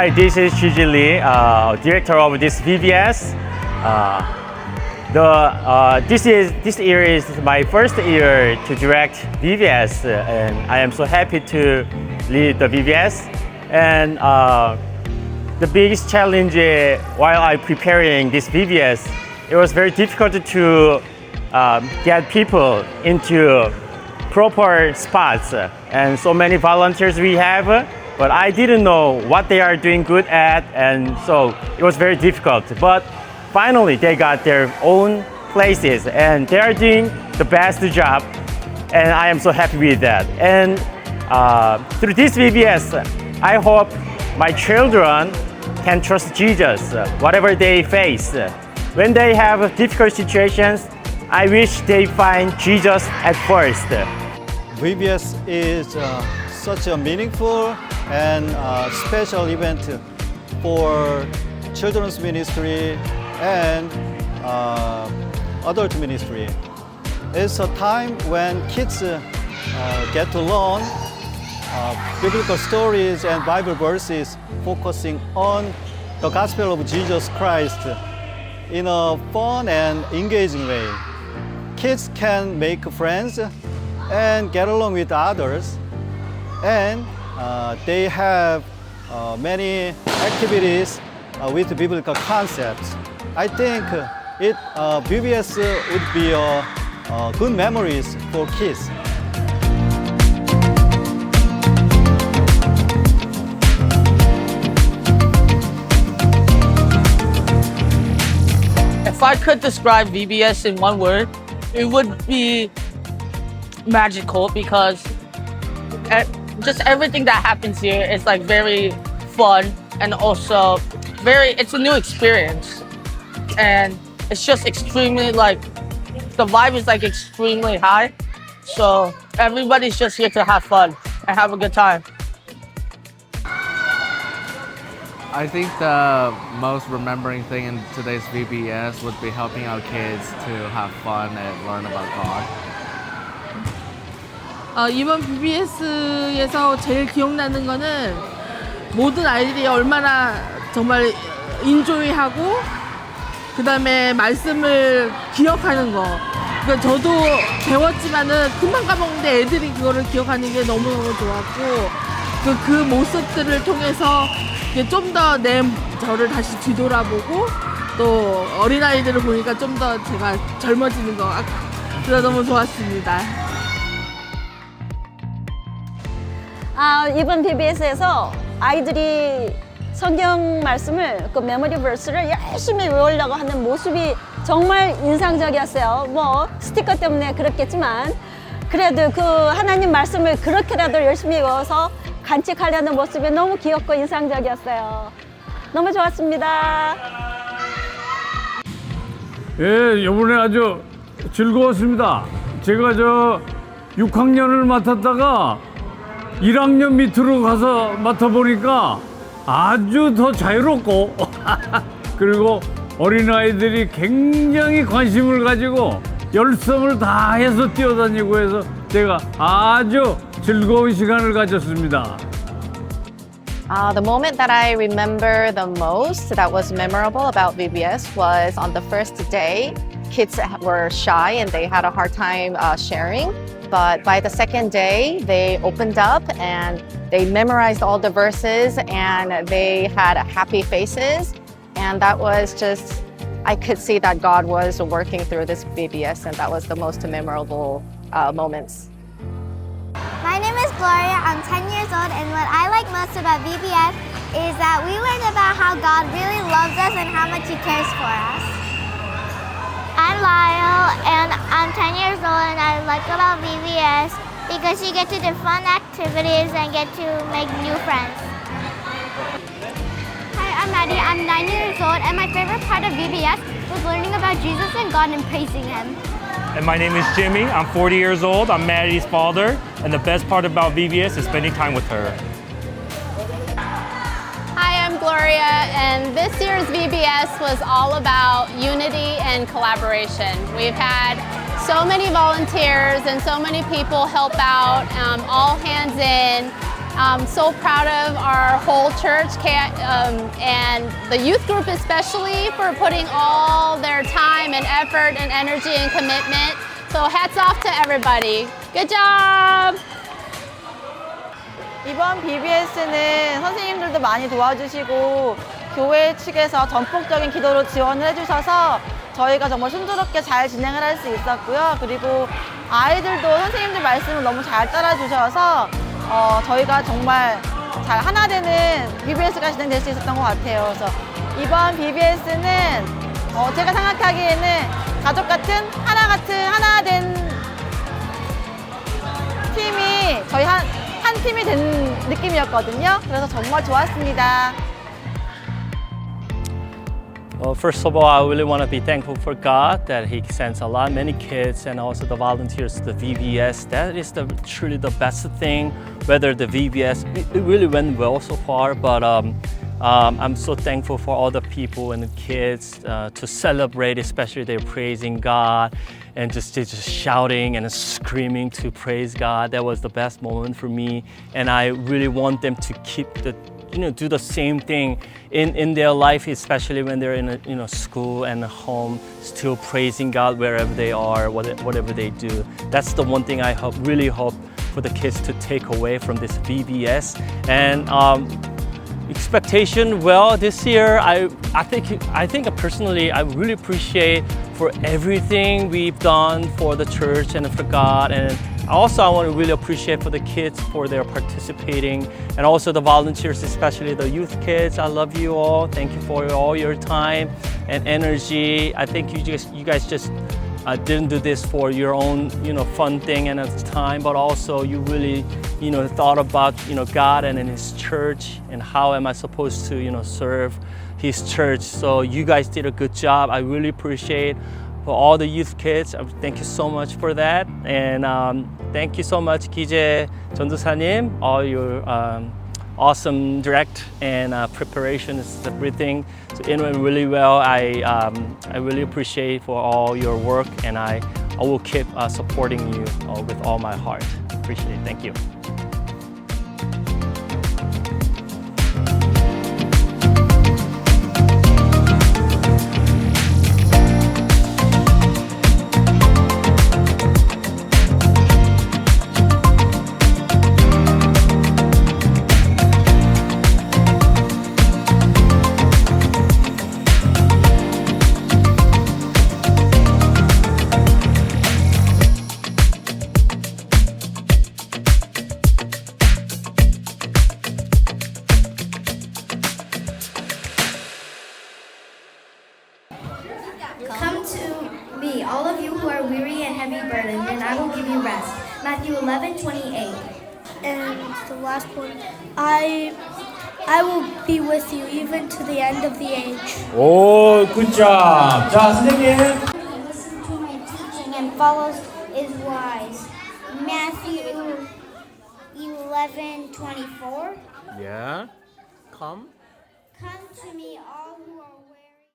Hi, this is Chiji Lee, director of this VBS. This year is my first year to direct VBS, and I am so happy to lead the VBS. And the biggest challenge while I preparing this VBS, it was very difficult to get people into proper spots, and so many volunteers we have, but I didn't know what they are doing good at, and so it was very difficult. But finally they got their own places and they are doing the best job, and I am so happy with that. And through this VBS, I hope my children can trust Jesus whatever they face. When they have difficult situations, I wish they find Jesus at first. VBS is such a meaningful and special event for children's ministry and adult ministry. It's a time when kids get to learn biblical stories and Bible verses focusing on the gospel of Jesus Christ in a fun and engaging way. Kids can make friends and get along with others, and they have many activities with biblical concepts. I think VBS would be good memories for kids. If I could describe VBS in one word, it would be magical, because just everything that happens here is like very fun, and also it's a new experience, and it's just extremely the vibe is extremely high, so everybody's just here to have fun and have a good time. I think the most remembering thing in today's VBS would be helping our kids to have fun and learn about God. 이번 VBS에서 제일 기억나는 거는 모든 아이들이 얼마나 정말 인조이하고, 그 다음에 말씀을 기억하는 거. 그러니까 저도 배웠지만은 금방 까먹는데 애들이 그거를 기억하는 게 너무너무 좋았고, 그 모습들을 통해서 좀 더 저를 다시 뒤돌아보고, 또 어린아이들을 보니까 좀 더 제가 젊어지는 것 같고, 그래서 너무 좋았습니다. 이번 VBS에서 아이들이 성경 말씀을, 그 메모리 버스를 열심히 외우려고 하는 모습이 정말 인상적이었어요. 뭐 스티커 때문에 그렇겠지만, 그래도 그 하나님 말씀을 그렇게라도 열심히 외워서 간직하려는 모습이 너무 귀엽고 인상적이었어요. 너무 좋았습니다. 예, 이번에 아주 즐거웠습니다. 제가 6학년을 맡았다가 1학년 밑으로 가서 맡아보니까 아주 더 자유롭고 그리고 어린아이들이 굉장히 관심을 가지고 열성을 다해서 뛰어다니고 해서 제가 아주 즐거운 시간을 가졌습니다. The moment that I remember the most that was memorable about VBS was on the first day. Kids were shy and they had a hard time sharing. But by the second day, they opened up and they memorized all the verses and they had happy faces. And that was just, I could see that God was working through this VBS, and that was the most memorable moments. My name is Gloria, I'm 10 years old, and what I like most about VBS is that we learn about how God really loves us and how much He cares for us. I'm Lyle, and I'm 10 years old, and I like about VBS because you get to do fun activities and get to make new friends. Hi, I'm Maddie, I'm 9 years old, and my favorite part of VBS was learning about Jesus and God and praising Him. And my name is Jimmy. I'm 40 years old. I'm Maddie's father. And the best part about VBS is spending time with her. Hi, I'm Gloria, and this year's VBS was all about unity and collaboration. We've had so many volunteers and so many people help out, all hands in. I'm so proud of our whole church and the youth group especially for putting all their time and effort and energy and commitment. So hats off to everybody. Good job! 이번 VBS는 선생님들도 많이 도와주시고 교회 측에서 전폭적인 기도로 지원을 해주셔서 저희가 정말 순조롭게 잘 진행을 할 수 있었고요. 그리고 아이들도 선생님들 말씀을 너무 잘 따라주셔서 저희가 정말 잘 하나 되는 VBS가 진행될 수 있었던 것 같아요. 그래서 이번 VBS는 제가 생각하기에는 가족 같은 하나 된 팀이 저희 한 팀이 된 느낌이었거든요. 그래서 정말 좋았습니다. Well, first of all, I really want to be thankful for God that He sends many kids and also the volunteers to the VBS. That is truly the best thing. Whether the VBS, it really went well so far, but I'm so thankful for all the people and the kids to celebrate, especially they're praising God and just shouting and screaming to praise God. That was the best moment for me, and I really want them to keep do the same thing in their life, especially when they're in school and home, still praising God wherever they are, whatever they do. That's the one thing I really hope for the kids to take away from this VBS. And expectation, well, this year I think personally I really appreciate for everything we've done for the church and for God, and also I want to really appreciate for the kids for their participating, and also the volunteers, especially the youth kids. I love you all. Thank you for all your time and energy. I think you guys just didn't do this for your own fun thing and it's time, but also you really thought about God and in His church and how am I supposed to serve His church. So you guys did a good job. I really appreciate for all the youth kids. Thank you so much for that, and thank you so much 기재 전도사님. All your awesome direct and preparations, everything. So it went really well. I really appreciate for all your work, and I will keep supporting you with all my heart. Appreciate it. Thank you. Come to me, all of you who are weary and heavy burdened, and I will give you rest. Matthew 11:28. And the last one, I will be with you even to the end of the age. 오, 굿잡. 자, 선생님. Listen to my teaching and follows is wise. Matthew 11:24. Yeah. Come. Come to me, all who are weary.